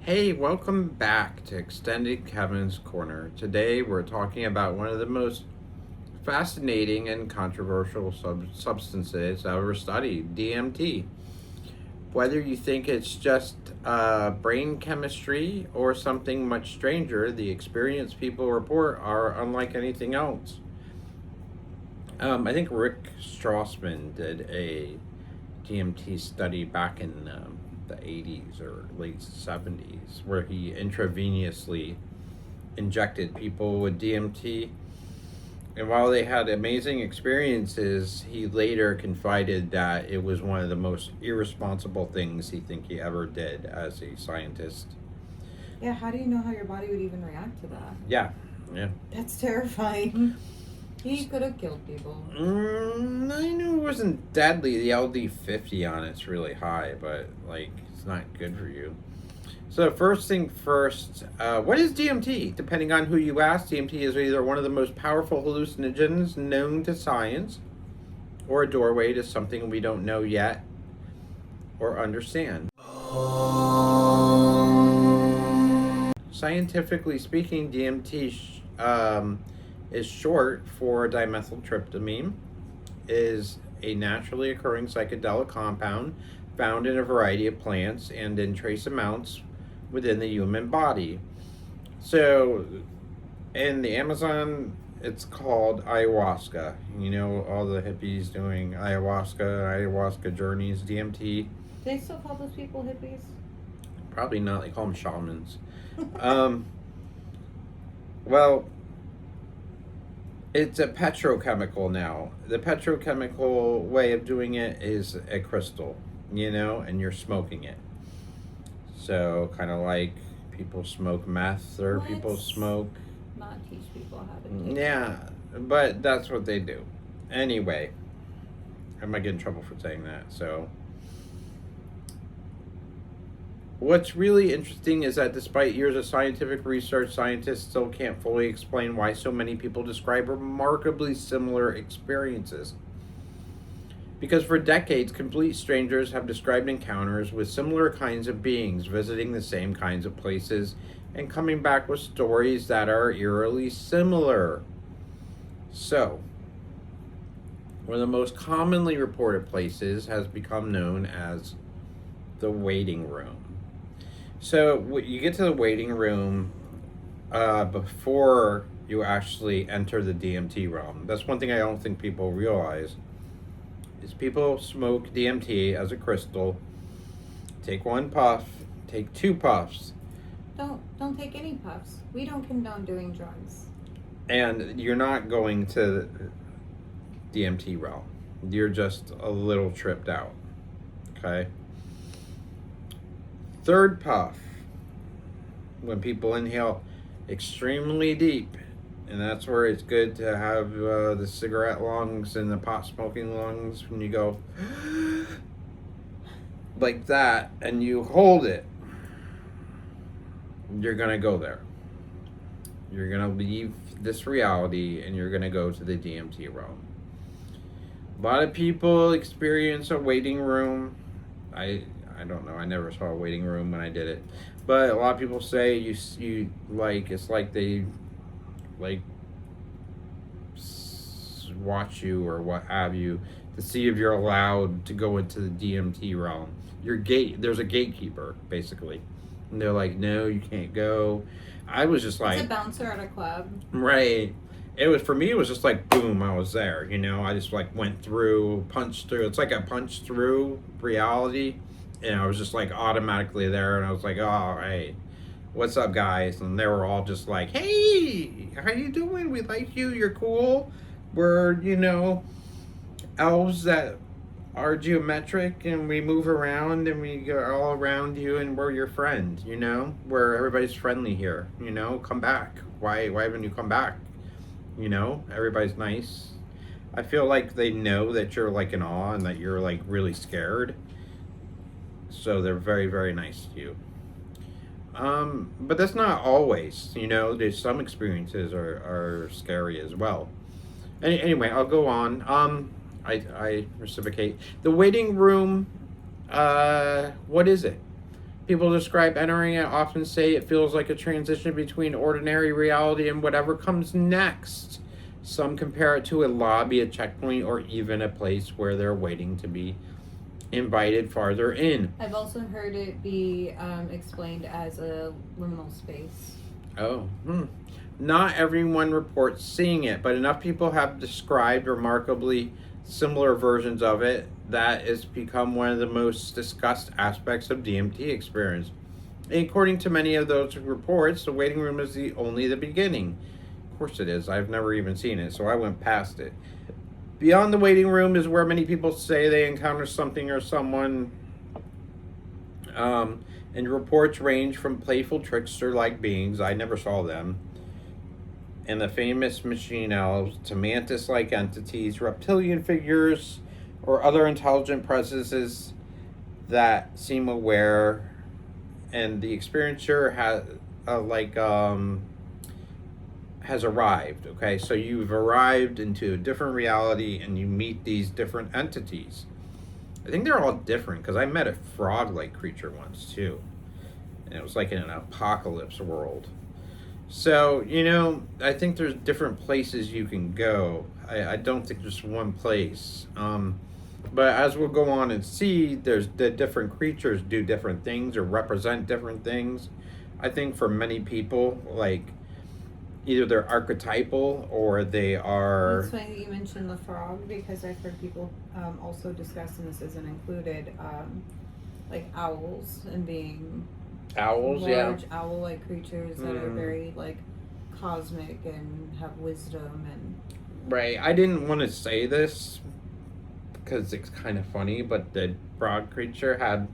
Hey, welcome back to Extended Kevin's Corner. Today we're talking about one of the most fascinating and controversial substances ever studied, DMT. Whether you think it's just brain chemistry or something much stranger, the experience people report are unlike anything else. I think Rick Strassman did a DMT study back in the 80s or late 70s where he intravenously injected people with DMT. And while they had amazing experiences, he later confided that it was one of the most irresponsible things he ever did as a scientist. Yeah, how do you know how your body would even react to that? Yeah, yeah. That's terrifying. He could have killed people. I knew it wasn't deadly. The LD50 on it's really high, but it's not good for you. So first thing first, what is DMT? Depending on who you ask, DMT is either one of the most powerful hallucinogens known to science, or a doorway to something we don't know yet or understand. Scientifically speaking, DMT is short for dimethyltryptamine, is a naturally occurring psychedelic compound found in a variety of plants and in trace amounts within the human body. So, in the Amazon, it's called ayahuasca. You know, all the hippies doing ayahuasca journeys, DMT. Do they still call those people hippies? Probably not. They call them shamans. Well, it's a petrochemical now. The petrochemical way of doing it is a crystal, and you're smoking it. So, kind of like people smoke meth or people smoke. Not teach people how to do Yeah, but that's what they do. Anyway, I might get in trouble for saying that. So, what's really interesting is that despite years of scientific research, scientists still can't fully explain why so many people describe remarkably similar experiences. Because for decades, complete strangers have described encounters with similar kinds of beings, visiting the same kinds of places, and coming back with stories that are eerily similar. So, one of the most commonly reported places has become known as the waiting room. So you get to the waiting room before you actually enter the DMT realm. That's one thing I don't think people realize. Is people smoke DMT as a crystal, take one puff, take two puffs. Don't take any puffs. We don't condone doing drugs. And you're not going to DMT realm. You're just a little tripped out. Okay? Third puff, when people inhale extremely deep, and that's where it's good to have the cigarette lungs and the pot smoking lungs when you go like that and you hold it, you're gonna go there. You're gonna leave this reality and you're gonna go to the DMT realm. A lot of people experience a waiting room. I don't know. I never saw a waiting room when I did it, but a lot of people say you it's like they watch you or what have you to see if you're allowed to go into the DMT realm. There's a gatekeeper basically, and they're like, no, you can't go. I was just like, it's a bouncer at a club, right? It was, for me, it was just like boom, I was there. I just went through, punched through. It's like a punch through reality. And I was just automatically there, and I was like, oh, hey, what's up, guys? And they were all just like, hey, how you doing? We like you. You're cool. We're, elves that are geometric, and we move around, and we go all around you, and we're your friend, Where everybody's friendly here, Come back. Why haven't you come back? Everybody's nice. I feel like they know that you're in awe and that you're really scared. So they're very, very nice to you. But that's not always, there's some experiences are scary as well. Anyway, I'll go on. I reciprocate. The waiting room, what is it? People describe entering it often say it feels like a transition between ordinary reality and whatever comes next. Some compare it to a lobby, a checkpoint, or even a place where they're waiting to be invited farther in. I've also heard it be explained as a liminal space. Oh, Not everyone reports seeing it, but enough people have described remarkably similar versions of it that it's become one of the most discussed aspects of DMT experience. And according to many of those reports, the waiting room is only the beginning. Of course it is. I've never even seen it, so I went past it. Beyond the waiting room is where many people say they encounter something or someone. And reports range from playful trickster-like beings, I never saw them, and the famous machine elves, to mantis-like entities, reptilian figures, or other intelligent presences that seem aware, and the experiencer has arrived. Okay, so you've arrived into a different reality, and you meet these different entities. I think they're all different because I met a frog-like creature once too, and it was like in an apocalypse world. So, I think there's different places you can go. I don't think there's one place. But as we'll go on and see, there's the different creatures do different things or represent different things. I think for many people, like, either they're archetypal or they are... It's funny that you mentioned the frog, because I've heard people also discuss, and this isn't included, like owls and being... Owls, large owl-like creatures that are very like cosmic and have wisdom and right. I didn't want to say this because it's kind of funny, but the frog creature had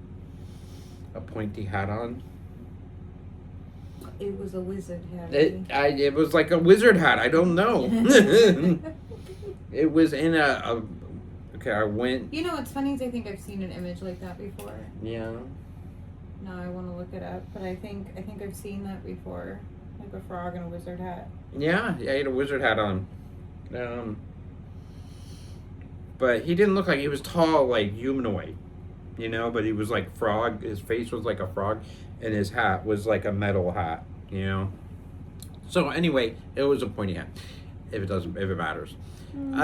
a pointy hat on. It was a wizard hat. It was like a wizard hat. I don't know. It was in okay, I went. What's funny is I think I've seen an image like that before. Yeah. Now I want to look it up, but I think I've seen that before, like a frog in a wizard hat. Yeah, he had a wizard hat on. But he didn't look like he was tall, like humanoid, but he was like frog. His face was like a frog, and his hat was like a metal hat, So anyway, it was a pointy hat. If it matters. Mm-hmm.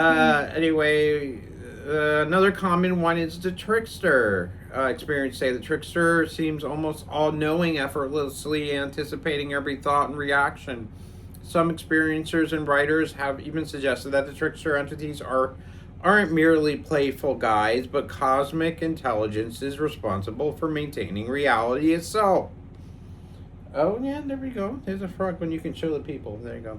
Anyway, another common one is the trickster. Experience say the trickster seems almost all-knowing, effortlessly anticipating every thought and reaction. Some experiencers and writers have even suggested that the trickster entities aren't merely playful guides, but cosmic intelligence is responsible for maintaining reality itself. Oh yeah, there we go. There's a frog when you can show the people. There you go.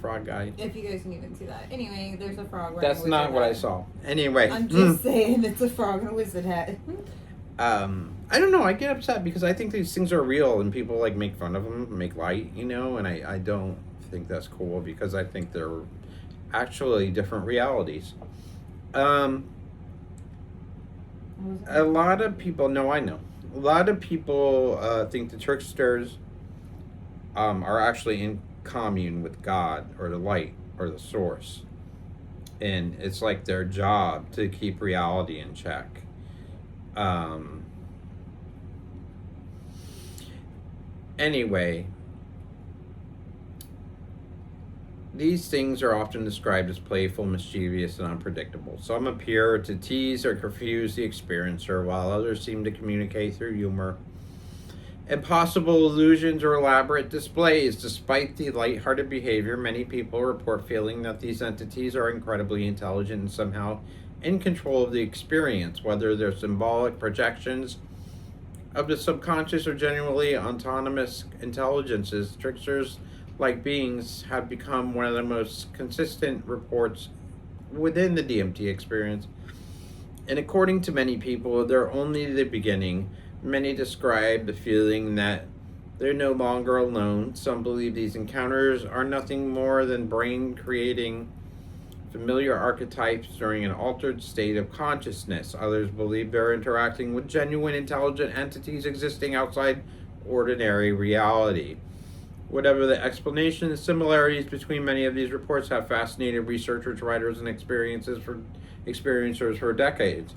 Frog guy. If you guys can even see that. Anyway, there's a frog. That's not what I saw. Anyway. I'm just saying it's a frog in a wizard hat. I don't know. I get upset because I think these things are real and people like make fun of them, make light, and I don't think that's cool because I think they're actually different realities. A lot of people, no, I know. A lot of people think the tricksters are actually in commune with God or the light or the source, and it's like their job to keep reality in check. Anyway, these things are often described as playful, mischievous, and unpredictable. Some appear to tease or confuse the experiencer, while others seem to communicate through humor and possible illusions or elaborate displays. Despite the lighthearted behavior, many people report feeling that these entities are incredibly intelligent and somehow in control of the experience, whether they're symbolic projections of the subconscious or genuinely autonomous intelligences. Tricksters like beings have become one of the most consistent reports within the DMT experience. And according to many people, they're only the beginning. Many describe the feeling that they're no longer alone. Some believe these encounters are nothing more than brain creating familiar archetypes during an altered state of consciousness. Others believe they're interacting with genuine intelligent entities existing outside ordinary reality. Whatever the explanation, the similarities between many of these reports have fascinated researchers, writers, and experiencers for decades.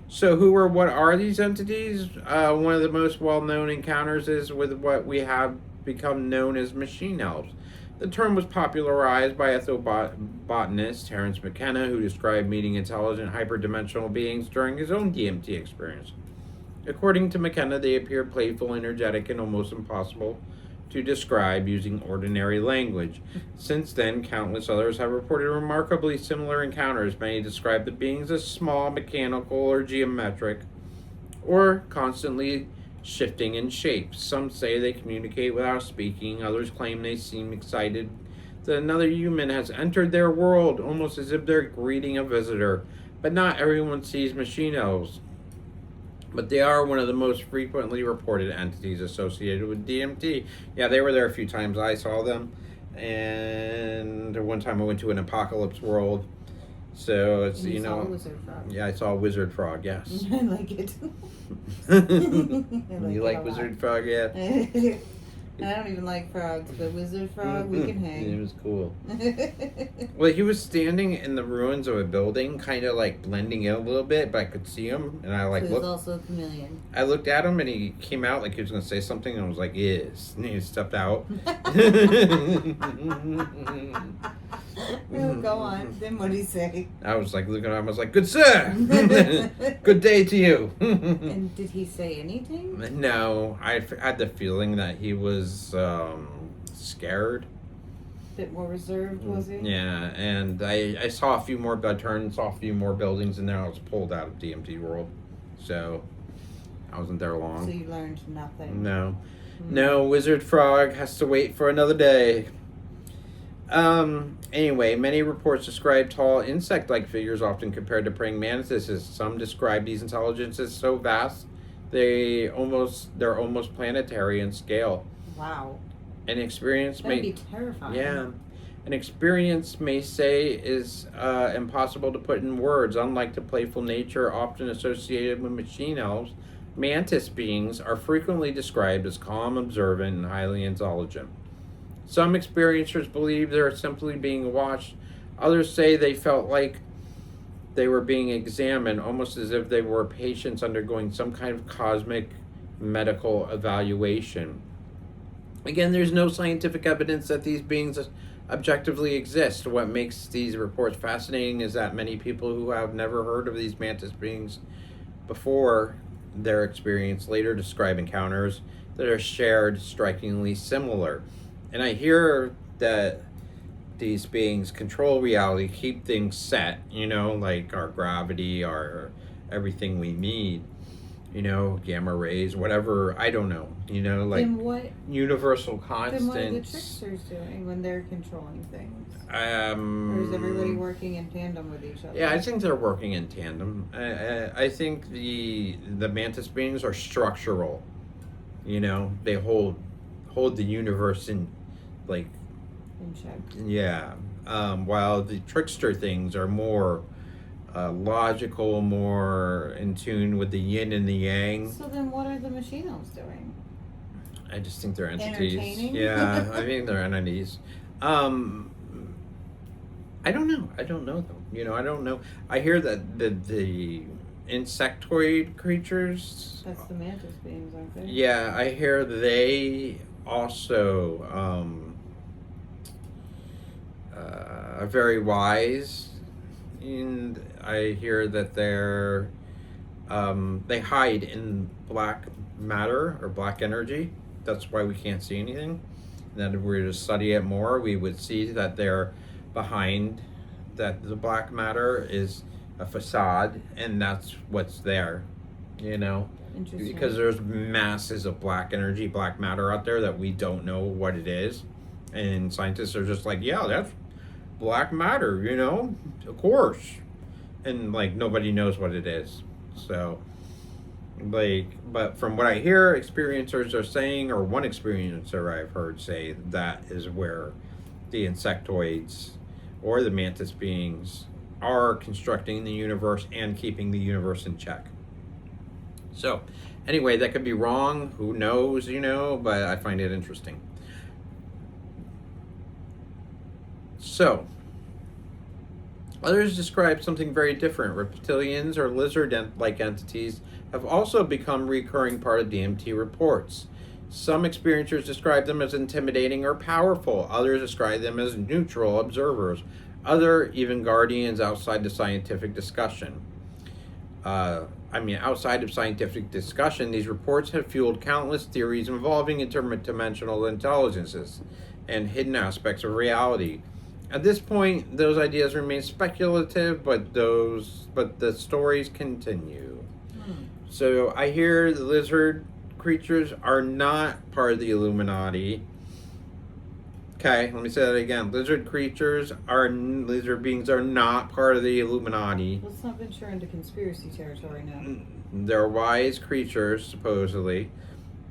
So, who or what are these entities? One of the most well known encounters is with what we have become known as machine elves. The term was popularized by ethnobotanist Terence McKenna, who described meeting intelligent hyperdimensional beings during his own DMT experience. According to McKenna, they appear playful, energetic, and almost impossible to describe using ordinary language. Since then, countless others have reported remarkably similar encounters. Many describe the beings as small, mechanical, or geometric, or constantly shifting in shape. Some say they communicate without speaking, others claim they seem excited that another human has entered their world, almost as if they're greeting a visitor. But not everyone sees machine elves. But they are one of the most frequently reported entities associated with DMT. Yeah, they were there a few times. I saw them. And one time I went to an apocalypse world. So it's, And you saw a wizard frog. Yeah, I saw a wizard frog, yes. I like it. You like wizard frog, yeah? I don't even like frogs, but wizard frog, we can hang. It was cool. Well, he was standing in the ruins of a building, kind of like blending in a little bit, but I could see him, and I like so he's also a chameleon. I looked at him, and he came out like he was going to say something, and I was like, "Yes," and he stepped out. Oh, go on. Then what did he say? I was like looking at him. I was like, "Good sir, good day to you." And did he say anything? No, I had the feeling that he was scared. A bit more reserved, was he? Yeah, and I saw a few more. I turned, saw a few more buildings, and then I was pulled out of DMT World, so I wasn't there long. So you learned nothing. No, no. Wizard Frog has to wait for another day. Anyway, many reports describe tall insect-like figures, often compared to praying mantises. Some describe these intelligences so vast they're almost planetary in scale. Wow. An experience That'd be terrifying. Yeah. An experience may say is impossible to put in words. Unlike the playful nature often associated with machine elves, mantis beings are frequently described as calm, observant, and highly intelligent. Some experiencers believe they're simply being watched. Others say they felt like they were being examined, almost as if they were patients undergoing some kind of cosmic medical evaluation. Again, there's no scientific evidence that these beings objectively exist. What makes these reports fascinating is that many people who have never heard of these mantis beings before their experience later describe encounters that are shared strikingly similar. And I hear that these beings control reality, keep things set, like our gravity, our everything we need, gamma rays, whatever, I don't know, like universal constants. Then what are the tricksters doing when they're controlling things? Or is everybody working in tandem with each other? Yeah, I think they're working in tandem. I think the mantis beings are structural. They hold the universe in check. Yeah. While the trickster things are more logical, more in tune with the yin and the yang. So then what are the machine elves doing? I just think they're entities. Entertaining? Yeah, I think they're entities. I don't know. I don't know them. I don't know. I hear that the insectoid creatures. That's the mantis beings, aren't they? Yeah, I hear they also are very wise, and I hear that they hide in black matter or black energy. That's why we can't see anything. And that if we were to study it more, we would see that they're behind, that the black matter is a facade, and that's what's there, Interesting. Because there's masses of black energy, black matter out there that we don't know what it is. And scientists are just like, yeah, that's black matter, of course. And nobody knows what it is. So, but from what I hear, experiencers are saying, or one experiencer I've heard say, that is where the insectoids or the mantis beings are constructing the universe and keeping the universe in check. So, anyway, that could be wrong. Who knows, but I find it interesting. So, Others describe something very different. Reptilians or lizard-like entities have also become recurring part of DMT reports. Some experiencers describe them as intimidating or powerful. Others describe them as neutral observers. Other even guardians outside the scientific discussion. Outside of scientific discussion, these reports have fueled countless theories involving interdimensional intelligences and hidden aspects of reality. At this point, those ideas remain speculative, but the stories continue. So I hear the lizard creatures are not part of the Illuminati. Okay, let me say that again. Lizard beings are not part of the Illuminati. Let's not venture into conspiracy territory now. They're wise creatures, supposedly.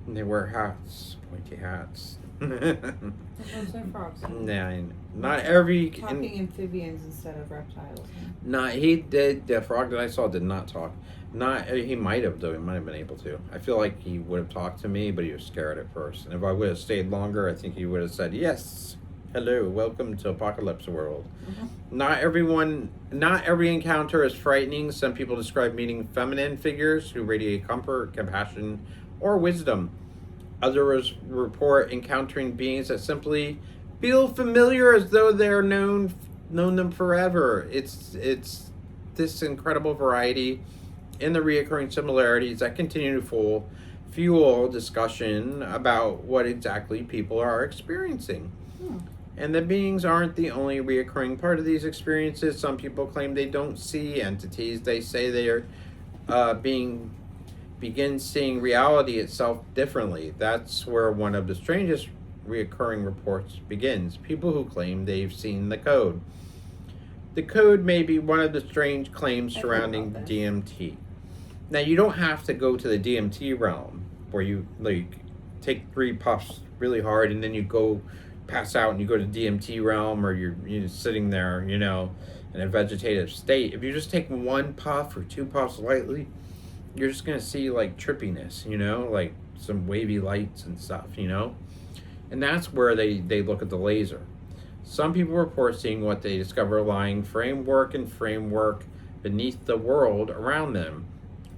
And they wear hats, pointy hats. Those are frogs. Nah, not every. Talking amphibians instead of reptiles. The frog that I saw did not talk. He might have, though. He might have been able to. I feel like he would have talked to me, but he was scared at first. And if I would have stayed longer, I think he would have said, "Yes, hello, welcome to Apocalypse World." Mm-hmm. Not every encounter is frightening. Some people describe meeting feminine figures who radiate comfort, compassion, or wisdom. Others report encountering beings that simply feel familiar, as though they're known them forever. It's this incredible variety in the reoccurring similarities that continue to fuel discussion about what exactly people are experiencing. And the beings aren't the only reoccurring part of these experiences. Some people claim they don't see entities. They say they are begin seeing reality itself differently. That's where one of the strangest reoccurring reports begins. People who claim they've seen the code. The code may be one of the strange claims surrounding DMT. Now, you don't have to go to the DMT realm where you take 3 puffs really hard and then you go pass out and you go to DMT realm, or you're sitting there, in a vegetative state. If you just take 1 puff or 2 puffs lightly, you're just going to see trippiness, like some wavy lights and stuff, and that's where they look at the laser. Some people report seeing what they discover lying framework beneath the world around them.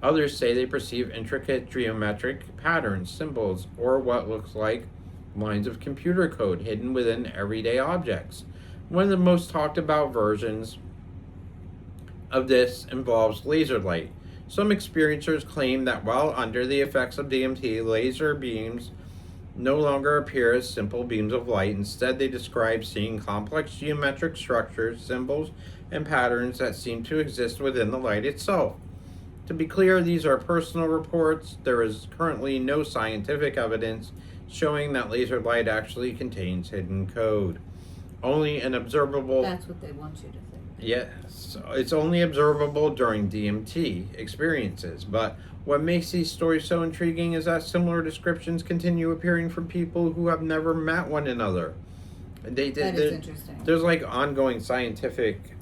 Others say they perceive intricate geometric patterns, symbols, or what looks like lines of computer code hidden within everyday objects. One of the most talked about versions of this involves laser light. Some experiencers claim that while under the effects of DMT, laser beams no longer appear as simple beams of light. Instead, they describe seeing complex geometric structures, symbols, and patterns that seem to exist within the light itself. To be clear, these are personal reports. There is currently no scientific evidence showing that laser light actually contains hidden code. Only an observable... That's what they want you to think. Yes, it's only observable during DMT experiences. But what makes these stories so intriguing is that similar descriptions continue appearing from people who have never met one another. That is interesting. There's ongoing scientific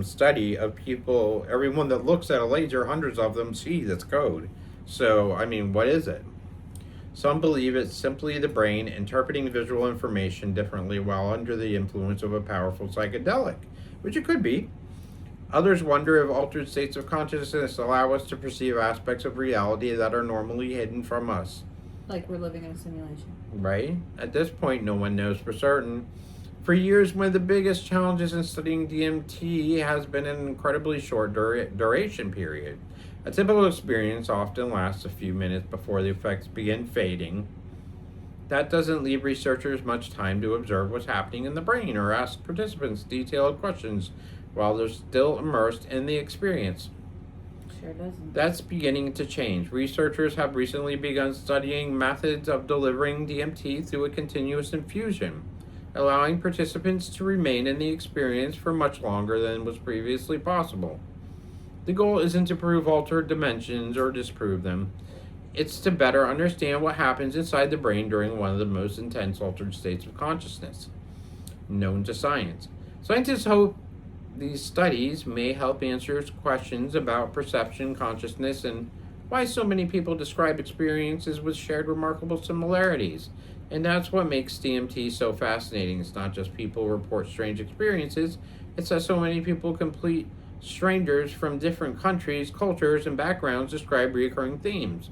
study of people. Everyone that looks at a laser, hundreds of them see this code. So, what is it? Some believe it's simply the brain interpreting visual information differently while under the influence of a powerful psychedelic, which it could be. Others wonder if altered states of consciousness allow us to perceive aspects of reality that are normally hidden from us. Like we're living in a simulation. Right? At this point, no one knows for certain. For years, one of the biggest challenges in studying DMT has been an incredibly short duration period. A typical experience often lasts a few minutes before the effects begin fading. That doesn't leave researchers much time to observe what's happening in the brain or ask participants detailed questions while they're still immersed in the experience. Sure doesn't. That's beginning to change. Researchers have recently begun studying methods of delivering DMT through a continuous infusion, allowing participants to remain in the experience for much longer than was previously possible. The goal isn't to prove altered dimensions or disprove them. It's to better understand what happens inside the brain during one of the most intense altered states of consciousness known to science. Scientists hope these studies may help answer questions about perception, consciousness, and why so many people describe experiences with shared remarkable similarities. And that's what makes DMT so fascinating. It's not just people report strange experiences. It says so many people, complete strangers from different countries, cultures, and backgrounds, describe recurring themes.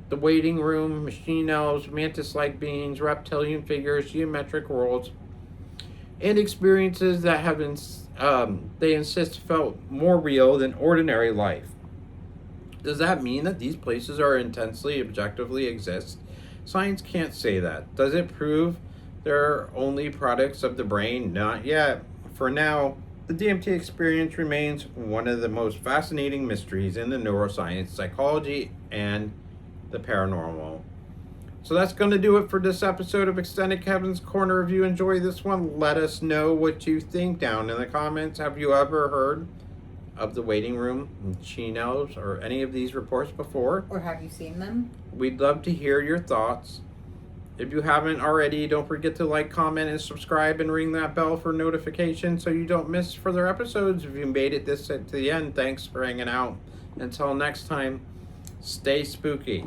The waiting room, machine elves, mantis like beings, reptilian figures, geometric worlds, and experiences that have been, they insist, felt more real than ordinary life. Does that mean that these places are intensely, objectively exist? Science can't say that. Does it prove they're only products of the brain? Not yet. For now, the DMT experience remains one of the most fascinating mysteries in the neuroscience, psychology, and the paranormal. So that's going to do it for this episode of Extended Kevin's Corner. If you enjoy this one, let us know what you think down in the comments. Have you ever heard of the waiting room, machine elves, or any of these reports before? Or have you seen them? We'd love to hear your thoughts. If you haven't already, don't forget to like, comment, and subscribe, and ring that bell for notifications so you don't miss further episodes. If you made it this to the end, thanks for hanging out. Until next time, stay spooky.